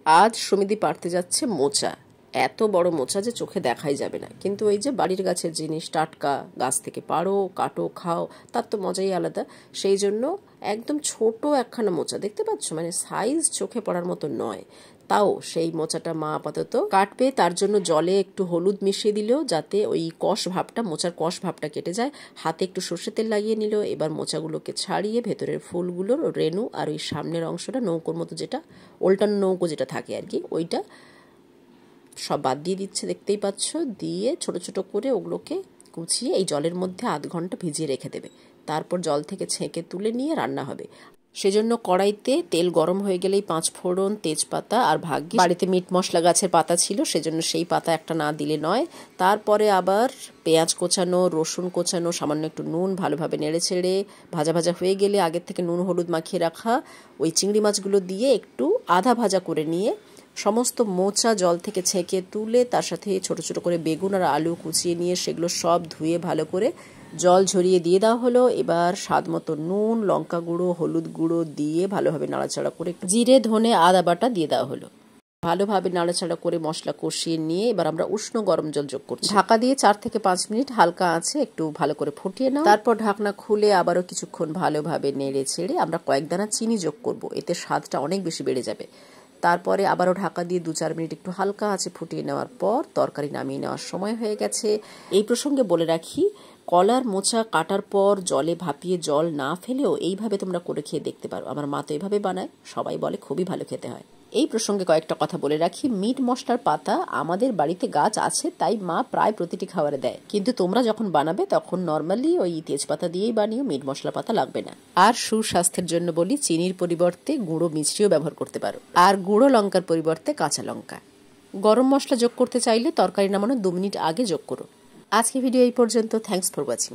আজ সমিতি পাড়তে যাচ্ছে মোচা। এত বড় মোচা যে চোখে দেখাই যাবে না, কিন্তু ওই যে বাড়ির গাছের জিনিস, টাটকা গাছ থেকে পাড়ো, কাটো, খাও, তার তো মজাই আলাদা। সেই জন্য একদম ছোট একখানা মোচা দেখতে পাচ্ছ, মানে সাইজ চোখে পড়ার মতো নয়, তাও সেই মোচাটা মা আপাতত কাটবে। তার জন্য জলে একটু হলুদ মিশিয়ে দিল যাতে ওই কষ ভাবটা, মোচার কষ ভাবটা কেটে যায়। হাতে একটু সর্ষের তেল লাগিয়ে নিল। এবার মোচাগুলোকে ছাড়িয়ে ভেতরের ফুলগুলোর রেণু আর ওই সামনের অংশটা, নৌকোর মতো যেটা, ওল্টানো নৌকো যেটা থাকে আর কি, ওইটা সব বাদ দিয়ে দিচ্ছে, দেখতেই পাচ্ছ। দিয়ে ছোট ছোট করে ওগুলোকে কুচিয়ে এই জলের মধ্যে আধ ঘন্টা ভিজিয়ে রেখে দেবে। তারপর জল থেকে ছেঁকে তুলে নিয়ে রান্না হবে। সেজন্য কড়াইতে তেল গরম হয়ে গেলেই 5 ফোড়ন, তেজপাতা আর ভাগ্যি বাড়িতে মিট মশলা গাছের পাতা ছিল, সেজন্য সেই পাতা একটা না দিলে নয়। তারপরে আবার পেঁয়াজ কোচানো, রসুন কোচানো, সামান্য একটু নুন, ভালোভাবে নেড়ে ছেড়ে ভাজা ভাজা হয়ে গেলে আগের থেকে নুন হলুদ মাখিয়ে রাখা ওই চিংড়ি মাছগুলো দিয়ে একটু আধা ভাজা করে নিয়ে সমস্ত মোচা জল থেকে ছেঁকে তুলে তার সাথে ছোট ছোট করে বেগুন আর আলু কুচিয়ে নিয়ে সেগুলো সব ধুয়ে ভালো করে জল ঝরিয়ে দিয়ে দেওয়া হলো। এবার স্বাদ মতো নুন, লঙ্কা গুঁড়ো, হলুদ গুঁড়ো দিয়ে ভালোভাবে নাড়াচাড়া করে জিরে, ধনে, আদা বাটা দিয়ে দেওয়া হলো। ভালোভাবে নাড়াচাড়া করে মশলা কষিয়ে নিয়ে এবার আমরা উষ্ণ গরম জল যোগ করছি। ঢাকা দিয়ে 4 থেকে 5 মিনিট হালকা আছে একটু ভালো করে ফুটিয়ে নাও। তারপর ঢাকনা খুলে আবারও কিছুক্ষণ ভালোভাবে নেড়ে ছেড়ে আমরা কয়েক দানা চিনি যোগ করব, এতে স্বাদটা অনেক বেশি বেড়ে যাবে। তারপরে আবারও ঢাকা দিয়ে 2-4 মিনিট একটু হালকা আছে ফুটিয়ে নেওয়ার পর তরকারি নামিয়ে নেওয়ার সময় হয়ে গেছে। এই প্রসঙ্গে বলে রাখি, কলার মোচা কাটার পর জলে ভাপিয়ে জল না ফেলেও এইভাবে তোমরা করে খেয়ে দেখতে পারো। আমার মা তো এইভাবে বানায়, সবাই বলে খুবই ভালো খেতে হয়। এই প্রসঙ্গে কয়েকটা কথা বলে রাখি, মিট মশলার পাতা আমাদের বাড়িতে গাছ আছে, তাই মা প্রায় প্রতিটি খাবারে দেয়, কিন্তু তোমরা যখন বানাবে তখন নর্মালি ওই তেজপাতা দিয়েই বানিও, মিট মশলা পাতা লাগবে না। আর সুস্বাস্থ্যের জন্য বলি, চিনির পরিবর্তে গুঁড়ো মিষ্টিও ব্যবহার করতে পারো, আর গুঁড়ো লঙ্কার পরিবর্তে কাঁচা লঙ্কা। গরম মশলা যোগ করতে চাইলে তরকারি নামানোর 2 মিনিট আগে যোগ করো। আজকে ভিডিও এই পর্যন্ত। Thanks for watching.